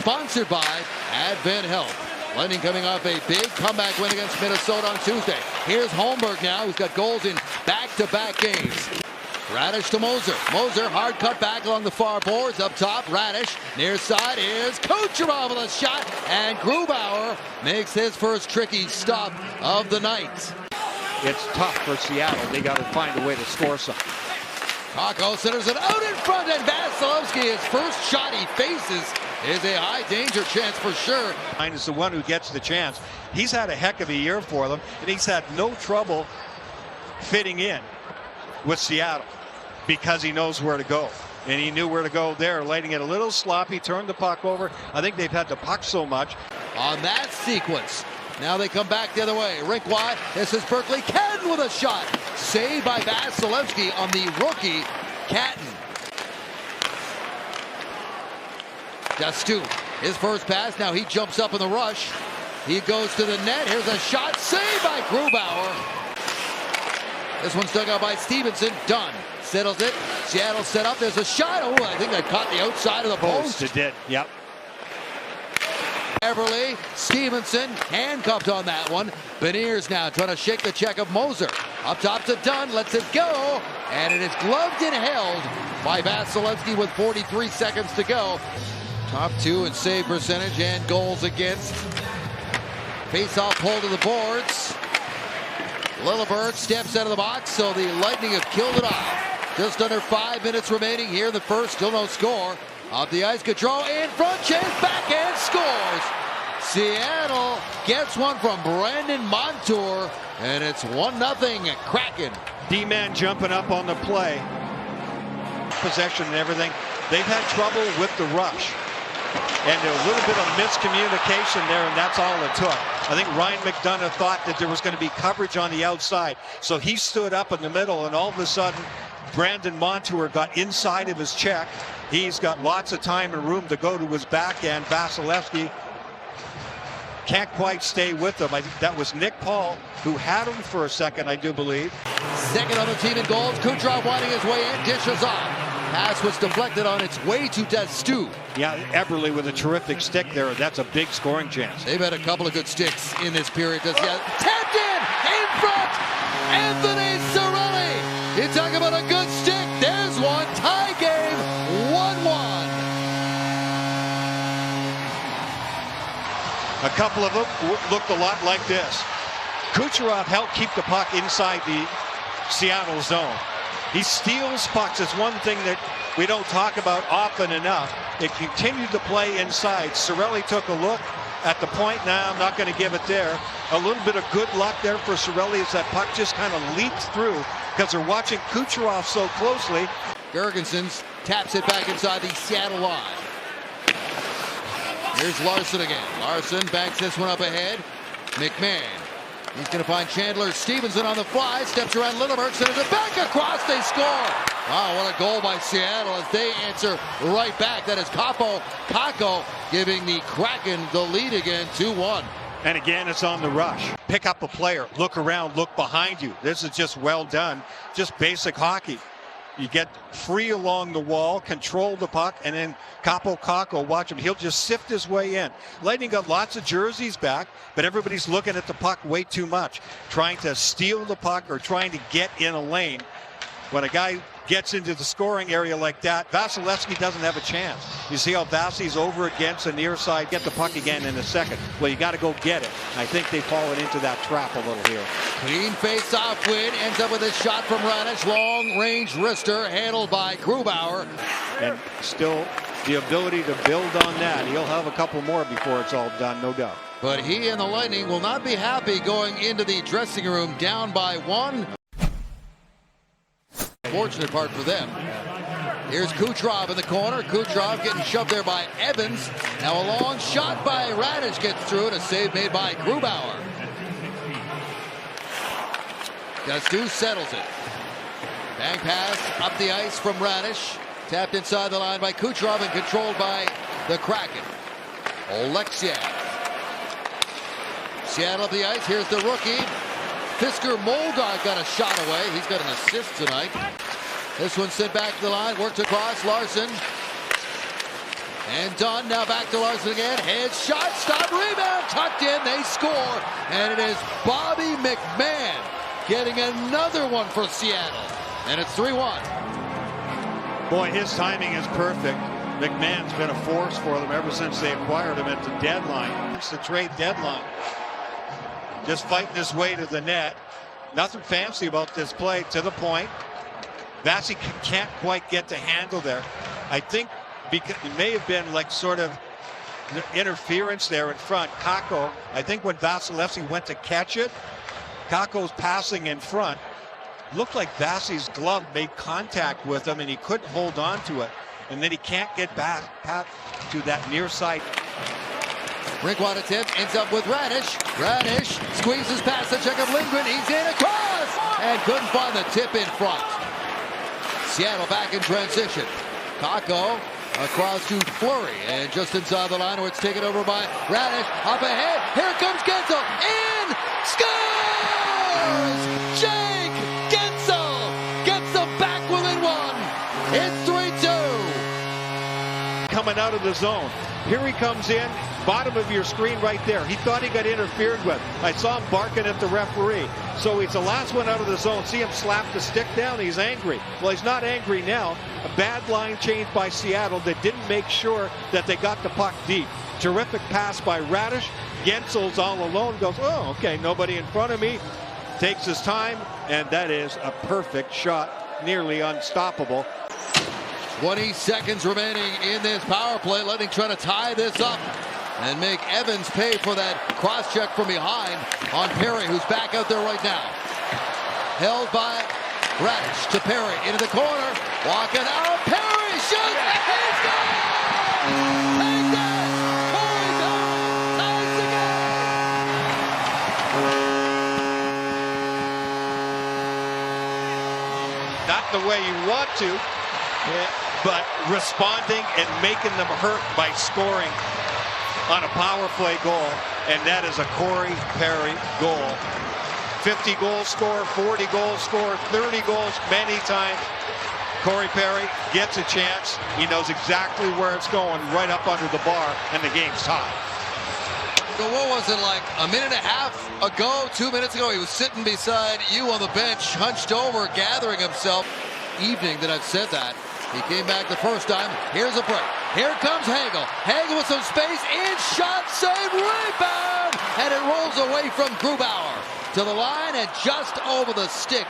sponsored by Advent Health. Lightning coming off a big comeback win against Minnesota on Tuesday. Here's Holmberg now, who's got goals in back-to-back games. Radish to Moser. Moser, hard cut back along the far boards. Up top, Radish. Near side is Kucherov with a shot. And Grubauer makes his first tricky stop of the night. It's tough for Seattle. They got to find a way to score some. Kakko centers it out in front, and Vasilevsky, his first shot he faces is a high danger chance for sure. Is the one who gets the chance. He's had a heck of a year for them, and he's had no trouble fitting in with Seattle because he knows where to go. And he knew where to go there, letting it a little sloppy, turned the puck over. I think they've had the puck so much. On that sequence, now they come back the other way. Rink wide, this is Berkeley. Catton with a shot. Saved by Vasilevsky on the rookie, Catton. Dastu, his first pass, now he jumps up in the rush. He goes to the net, here's a shot, saved by Grubauer. This one's dug out by Stevenson, done. Settles it, Seattle set up, there's a shot. Oh, I think that caught the outside of the post. It did, yep. Everly, Stevenson, handcuffed on that one. Beniers now trying to shake the check of Moser. Up top to Dunn, lets it go. And it is gloved and held by Vasilevsky with 43 seconds to go. Top two in save percentage and goals against. Face-off pull to the boards. Lilleberg steps out of the box, so the Lightning have killed it off. Just under 5 minutes remaining here in the first, still no score. Off the ice, Gaudreau in front, chase backhand, scores! Seattle gets one from Brandon Montour, and it's 1-0 Kraken. D-man jumping up on the play. Possession and everything. They've had trouble with the rush. And a little bit of miscommunication there, and that's all it took. I think Ryan McDonough thought that there was going to be coverage on the outside. So he stood up in the middle, and all of a sudden, Brandon Montour got inside of his check. He's got lots of time and room to go to his backhand. Vasilevsky can't quite stay with him. I think that was Nick Paul who had him for a second, I do believe. Second on the team in goals. Kucherov winding his way in, dishes off. Pass was deflected on its way to Dastu. Yeah, Eberle with a terrific stick there. That's a big scoring chance. They've had a couple of good sticks in this period. Tapped in front, Anthony Cirelli. You talk about a good stick. There's one. Tie game, 1-1. A couple of them looked a lot like this. Kucherov helped keep the puck inside the Seattle zone. He steals pucks. It's one thing that we don't talk about often enough. It continued to play inside. Cirelli took a look at the point. Now I'm not going to give it there. A little bit of good luck there for Cirelli as that puck just kind of leaped through because they're watching Kucherov so closely. Gergensons taps it back inside the Seattle line. Here's Larson again. Larson banks this one up ahead. McMahon. He's going to find Chandler Stevenson on the fly. Steps around Lilleberg. Sends it back across. They score. Wow, what a goal by Seattle as they answer right back. That is Kakko giving the Kraken the lead again, 2-1. And again, it's on the rush. Pick up a player. Look around. Look behind you. This is just well done. Just basic hockey. You get free along the wall, control the puck, and then Kakko, watch him. He'll just sift his way in. Lightning got lots of jerseys back, but everybody's looking at the puck way too much, trying to steal the puck or trying to get in a lane. When a guy gets into the scoring area like that, Vasilevsky doesn't have a chance. You see how Vasi's over against the near side, get the puck again in a second. Well, you got to go get it. I think they've fallen into that trap a little here. Clean face-off win, ends up with a shot from Radish, long-range wrister, handled by Grubauer. And still the ability to build on that. He'll have a couple more before it's all done, no doubt. But he and the Lightning will not be happy going into the dressing room down by one. Fortunate part for them. Here's Kucherov in the corner. Kucherov getting shoved there by Evans. Now a long shot by Radish gets through it. A save made by Grubauer. Dastu settles it. Bang pass up the ice from Radish. Tapped inside the line by Kucherov and controlled by the Kraken. Oleksiak. Seattle up the ice. Here's the rookie. Fisker Moldog got a shot away. He's got an assist tonight. This one sent back to the line, worked across. Larson And Dunn now back to Larson again. Head shot, stop, rebound, tucked in, they score. And it is Bobby McMahon getting another one for Seattle. And it's 3-1. Boy, his timing is perfect. McMahon's been a force for them ever since they acquired him at the deadline. It's the trade deadline. Just fighting his way to the net. Nothing fancy about this play, to the point. Vasi can't quite get the handle there. I think because it may have been like sort of interference there in front. Kakko, I think when Vasilevsky went to catch it, Kakko's passing in front. Looked like Vasi's glove made contact with him and he couldn't hold on to it. And then he can't get back to that near side. Rinkwad attempt, ends up with Radish. Radish squeezes past the check of Lindgren. He's in across and couldn't find the tip in front. Seattle back in transition. Kakko across to Fleury, and just inside the line where it's taken over by Radish. Up ahead, here comes Gensel, in, scores! Jake Gensel gets them back within one. It's 3-2. Coming out of the zone. Here he comes in, bottom of your screen right there. He thought he got interfered with. I saw him barking at the referee. So he's the last one out of the zone. See him slap the stick down, he's angry. Well, he's not angry now. A bad line change by Seattle that didn't make sure that they got the puck deep. Terrific pass by Radish. Gensel's all alone, goes, oh, okay, nobody in front of me. Takes his time, and that is a perfect shot, nearly unstoppable. 20 seconds remaining in this power play. Lightning trying to tie this up and make Evans pay for that cross-check from behind on Perry, who's back out there right now. Held by Radish to Perry into the corner. Walking out. Perry shoots. He scores! Take that! Corey Perry ties the game. Not the way you want to, but responding and making them hurt by scoring on a power play goal, and that is a Corey Perry goal. 50 goal scorer, 40 goal scorer, 30 goals many times. Corey Perry gets a chance. He knows exactly where it's going, right up under the bar, and the game's tied. So what was it, like a minute and a half ago, 2 minutes ago, he was sitting beside you on the bench, hunched over, gathering himself. Evening that I've said that. He came back the first time. Here's a break. Here comes Hagel. Hagel with some space. In, shot, save, rebound! And it rolls away from Grubauer to the line and just over the stick.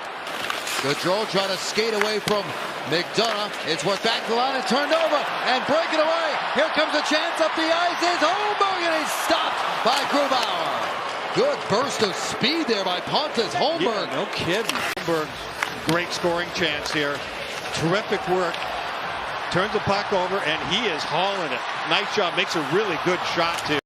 Gaudreau trying to skate away from McDonough. It's worth back to the line and turned over and breaking away. Here comes a chance up the ice. It's Holmberg and he's stopped by Grubauer. Good burst of speed there by Pontus Holmberg. Yeah, no kidding. Holmberg, great scoring chance here. Terrific work. Turns the puck over, and he is hauling it. Nice job. Makes a really good shot, too.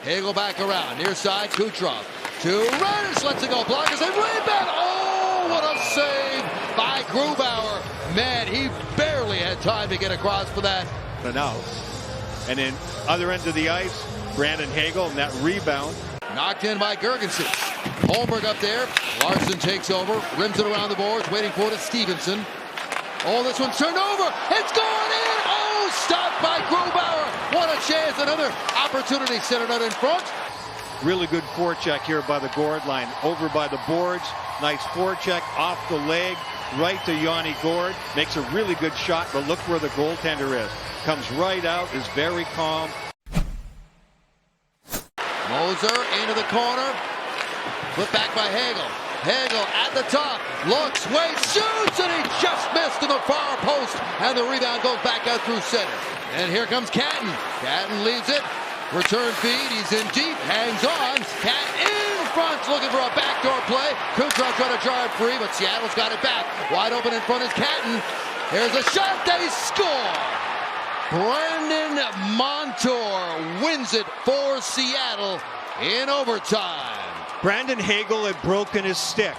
Hagel back around. Near side, Kucherov. To Radish. Lets it go. Block is a rebound. Oh, what a save by Grubauer. Man, he barely had time to get across for that. And then other end of the ice, Brandon Hagel, and that rebound. Knocked in by Gergensen. Holmberg up there. Larson takes over. Rims it around the boards. Waiting for it. It's Stevenson. Oh, this one's turned over. It's going in. Oh, stopped by Grubauer. What a chance. Another opportunity centered out in front. Really good forecheck here by the Gord line. Over by the boards. Nice forecheck off the leg. Right to Yanni Gord. Makes a really good shot, but look where the goaltender is. Comes right out. Is very calm. Moser into the corner. Put back by Hagel. Hagel at the top. Looks, waits, shoots, and he just missed in the far post. And the rebound goes back out through center. And here comes Catton. Catton leaves it. Return feed. He's in deep. Hangs on. Catton in front. Looking for a backdoor play. Kucherov trying to jar it free, but Seattle's got it back. Wide open in front is Catton. Here's a shot. They score. Brandon Montour wins it for Seattle in overtime. Brandon Hagel had broken his stick.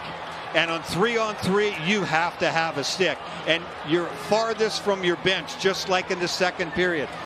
And on 3-on-3, you have to have a stick. And you're farthest from your bench, just like in the second period.